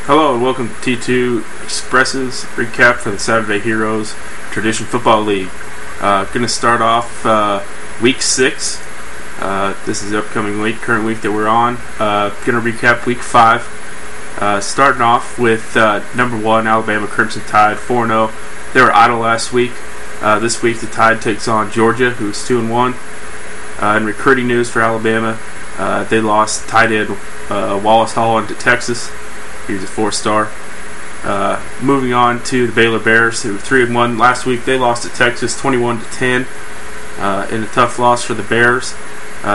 Hello and welcome to T2 Express's recap for the Saturday Heroes Tradition Football League. Going to start off Week 6. This is the upcoming week, current week that we're on. Going to recap Week 5. Starting off with number 1, Alabama Crimson Tide, 4-0. They were idle last week. This week the Tide takes on Georgia, who's 2-1. In recruiting news for Alabama, they lost tight end Wallace Holland to Texas. He was a 4-star. Moving on to the Baylor Bears, who were 3-1 last week. They lost to Texas 21-10 in a tough loss for the Bears.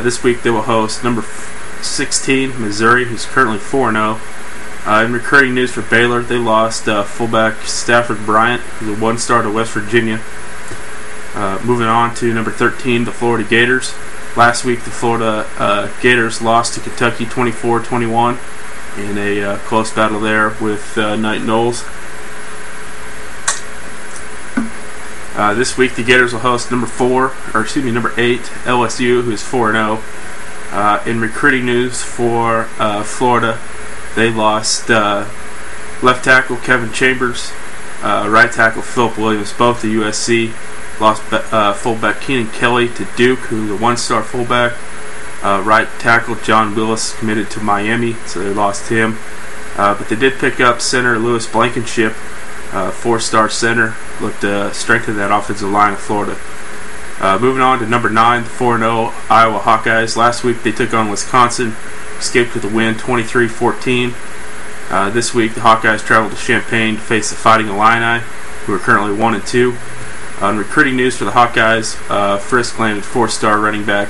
This week they will host number 16 Missouri, who's currently 4-0. In recruiting news for Baylor, they lost fullback Stafford Bryant, who's a 1-star to West Virginia. Moving on to number 13, the Florida Gators. Last week the Florida Gators lost to Kentucky 24-21. In a close battle there with Knight Knowles. This week the Gators will host number 8, LSU, who's 4-0. In recruiting news for Florida, they lost left tackle Kevin Chambers, right tackle Philip Williams, both to USC. Lost fullback Keenan Kelly to Duke, who's a 1-star fullback. Right tackle John Willis committed to Miami, so they lost him. But they did pick up center Lewis Blankenship, 4-star center. Looked to strengthen that offensive line of Florida. Moving on to number 9, the 4-0 Iowa Hawkeyes. Last week they took on Wisconsin, escaped with a win 23-14. This week the Hawkeyes traveled to Champaign to face the Fighting Illini, who are currently 1-2. On recruiting news for the Hawkeyes, Frisk landed 4-star running back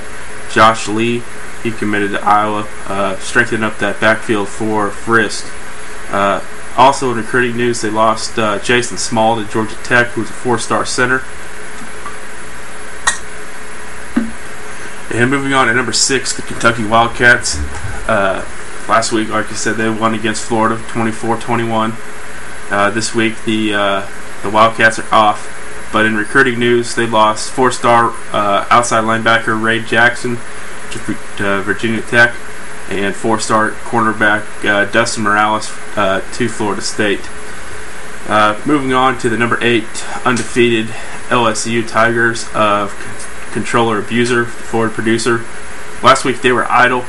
Josh Lee. He committed to Iowa, strengthening up that backfield for Frisk. Also in recruiting news, they lost Jason Small to Georgia Tech, who's a 4-star center. And moving on to number 6, the Kentucky Wildcats. Last week, like I said, they won against Florida 24-21. This week, the Wildcats are off. But in recruiting news, they lost 4-star outside linebacker Ray Jackson to Virginia Tech and 4-star cornerback Dustin Morales to Florida State. Moving on to the number 8 undefeated LSU Tigers of controller abuser, Florida producer. Last week they were idle.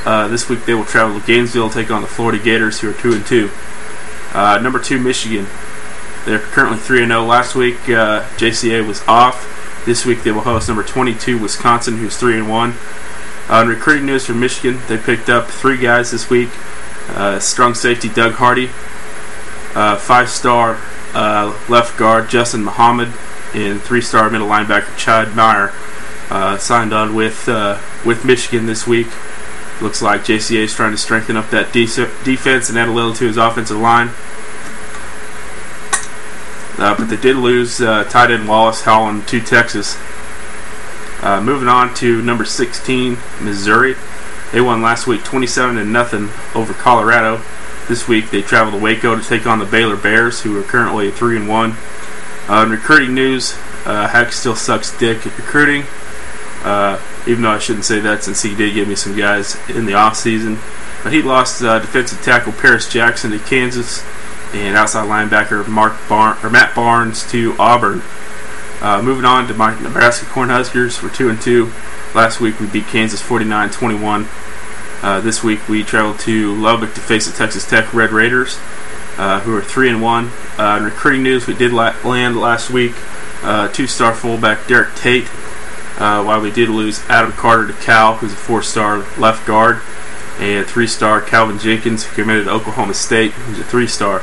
This week they will travel to Gainesville, take on the Florida Gators, who are 2-2. Number 2 Michigan. They're currently 3-0. Last week, JCA was off. This week, they will host number 22, Wisconsin, who's 3-1. In recruiting news from Michigan, they picked up 3 guys this week. Strong safety Doug Hardy, 5-star left guard Justin Muhammad, and 3-star middle linebacker Chad Meyer signed on with Michigan this week. Looks like JCA is trying to strengthen up that defense and add a little to his offensive line. But they did lose tight end Wallace Holland to Texas. Moving on to number 16, Missouri. They won last week 27-0 over Colorado. This week they travel to Waco to take on the Baylor Bears, who are currently 3-1. In recruiting news, Hack still sucks dick at recruiting. Even though I shouldn't say that since he did give me some guys in the offseason. But he lost defensive tackle Paris Jackson to Kansas, and outside linebacker Matt Barnes to Auburn. Moving on to my Nebraska Cornhuskers, we're 2-2. Last week we beat Kansas 49-21. This week we traveled to Lubbock to face the Texas Tech Red Raiders, who are 3-1. In recruiting news, we did land last week 2-star fullback Derek Tate, while we did lose Adam Carter to Cal, who's a 4-star left guard, and 3-star Calvin Jenkins, who committed to Oklahoma State, who's a 3-star.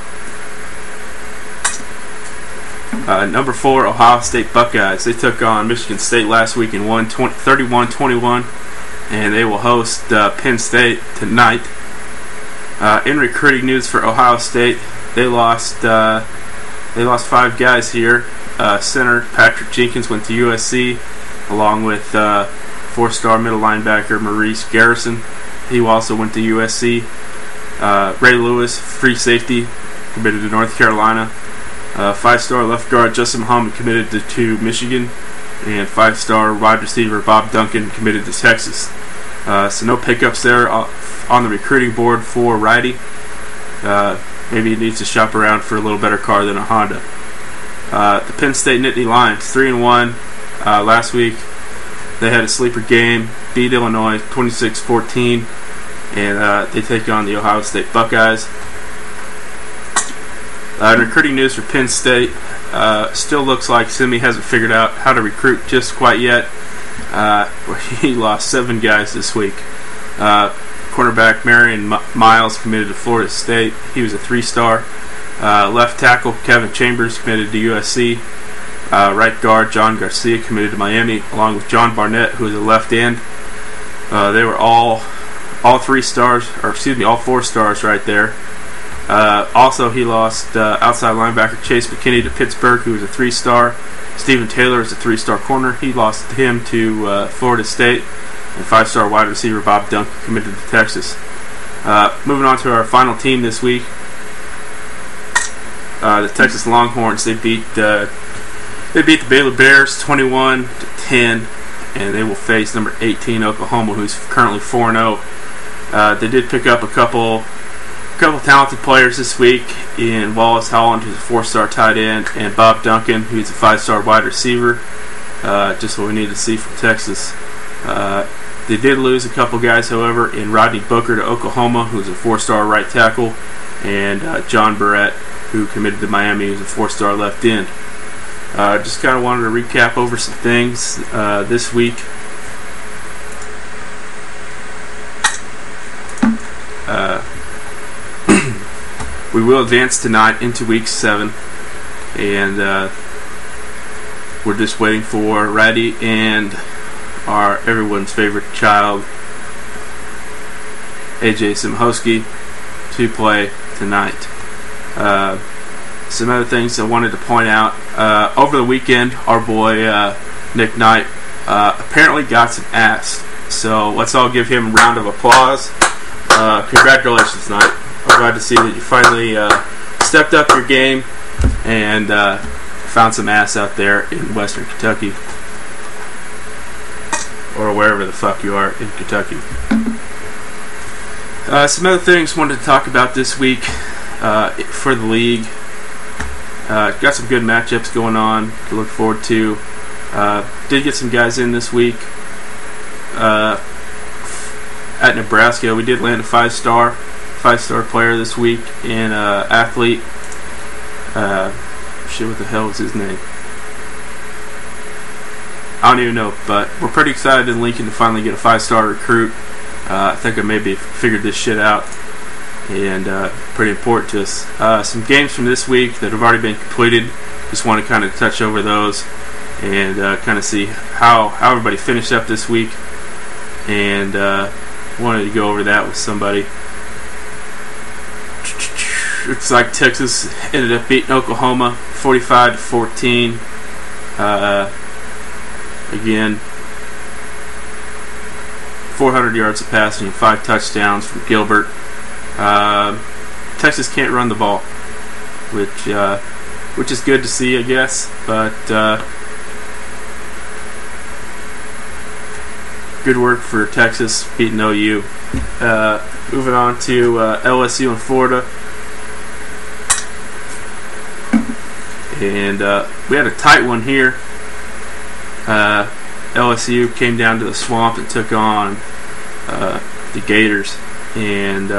Number 4, Ohio State Buckeyes. They took on Michigan State last week and won 31-21, and they will host Penn State tonight. In recruiting news for Ohio State, they lost 5 guys here. Center Patrick Jenkins went to USC, along with 4-star middle linebacker Maurice Garrison. He also went to USC. Ray Lewis, free safety, committed to North Carolina. 5-star left guard Justin Muhammad committed to Michigan. And 5-star wide receiver Bob Duncan committed to Texas. So no pickups there on the recruiting board for Righty. In maybe he needs to shop around for a little better car than a Honda. The Penn State Nittany Lions, 3-1 last week. They had a sleeper game, beat Illinois 26-14, and they take on the Ohio State Buckeyes. In recruiting news for Penn State, still looks like Simi hasn't figured out how to recruit just quite yet. He lost 7 guys this week. Cornerback Marion Miles committed to Florida State. He was a 3-star. Left tackle Kevin Chambers committed to USC. Right guard John Garcia committed to Miami, along with John Barnett, who is a left end. They were all 3 stars, or excuse me, all 4 stars right there. Also, he lost outside linebacker Chase McKinney to Pittsburgh, who was a 3-star. Stephen Taylor is a 3-star corner. He lost him to Florida State. And 5-star wide receiver Bob Duncan committed to Texas. Moving on to our final team this week, the Texas Longhorns. They beat the Baylor Bears 21-10, and they will face number 18 Oklahoma, who's currently 4-0. They did pick up a couple talented players this week in Wallace Holland, who's a 4-star tight end, and Bob Duncan, who's a 5-star wide receiver. Just what we need to see from Texas. They did lose a couple guys, however, in Rodney Booker to Oklahoma, who's a 4-star right tackle, and John Barrett, who committed to Miami, who's a 4-star left end. Just kind of wanted to recap over some things this week. We will advance tonight into Week 7, and we're just waiting for Ratty and everyone's favorite child, AJ Simhoski, to play tonight. Some other things I wanted to point out. Over the weekend, our boy Nick Knight apparently got some ass. So let's all give him a round of applause. Congratulations, Knight. I'm glad to see that you finally stepped up your game and found some ass out there in Western Kentucky. Or wherever the fuck you are in Kentucky. Some other things I wanted to talk about this week for the league. Got some good matchups going on to look forward to. Did get some guys in this week. At Nebraska, we did land a 5-star player this week in athlete. What the hell was his name? I don't even know, but we're pretty excited in Lincoln to finally get a 5-star recruit. I think I maybe figured this shit out, and pretty important to us. Some games from this week that have already been completed. Just want to kind of touch over those and kind of see how everybody finished up this week, and wanted to go over that with somebody. Looks like Texas ended up beating Oklahoma 45-14. Again, 400 yards of passing and 5 touchdowns from Gilbert. Texas can't run the ball, which is good to see, I guess. But good work for Texas beating OU. Moving on to LSU and Florida. And we had a tight one here. LSU came down to the swamp and took on the Gators, and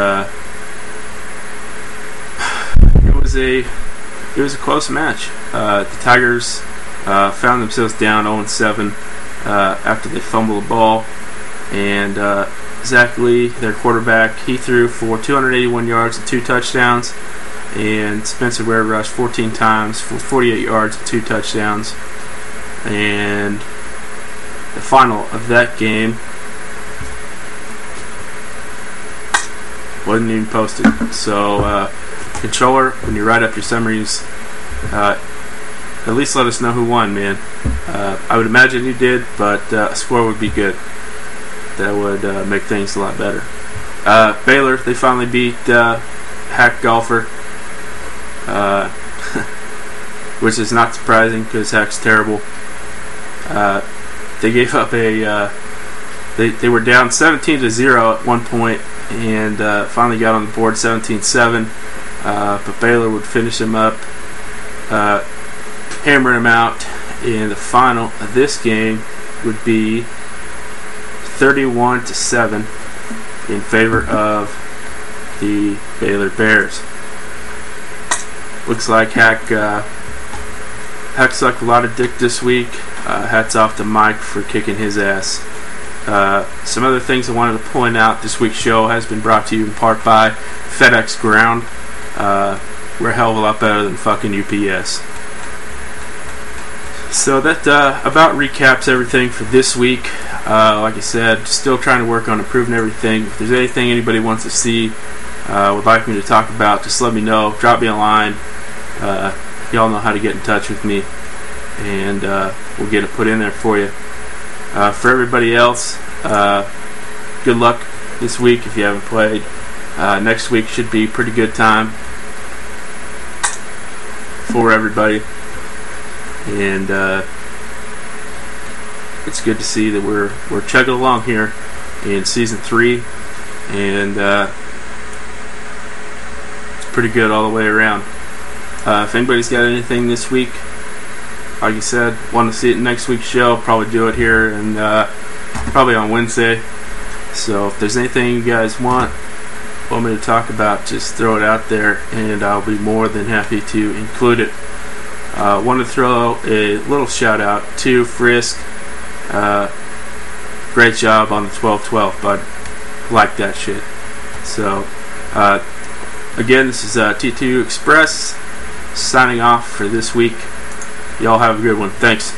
it was a close match. The Tigers found themselves down 0-7 after they fumbled the ball, and Zach Lee, their quarterback, he threw for 281 yards and 2 touchdowns, and Spencer Ware rushed 14 times for 48 yards and 2 touchdowns. And the final of that game wasn't even posted. So, controller, when you write up your summaries, at least let us know who won, man. I would imagine you did, but a score would be good. That would make things a lot better. Baylor, they finally beat Hack Golfer, which is not surprising because Hack's terrible. They gave up they were down 17-0 at one point, and finally got on the board 17-7. but Baylor would finish them up, hammering them out. And the final of this game would be 31-7 in favor of the Baylor Bears. Looks like Hack sucked a lot of dick this week. Hats off to Mike for kicking his ass. Some other things I wanted to point out. This week's show has been brought to you in part by FedEx Ground. We're a hell of a lot better than fucking UPS. So that about recaps everything for this week. Like I said, still trying to work on improving everything. If there's anything anybody wants to see, would like me to talk about, just let me know. Drop me a line. Y'all know how to get in touch with me, and we'll get it put in there for you. For everybody else, good luck this week if you haven't played. Next week should be a pretty good time for everybody. And it's good to see that we're chugging along here in season 3, and it's pretty good all the way around. If anybody's got anything this week, like I said, want to see it in next week's show, probably do it here and probably on Wednesday. So if there's anything you guys want me to talk about, just throw it out there, and I'll be more than happy to include it. Want to throw a little shout out to Frisk. Great job on the 12-12, bud. Like that shit. So, again, this is T2 Express signing off for this week. Y'all have a good one. Thanks.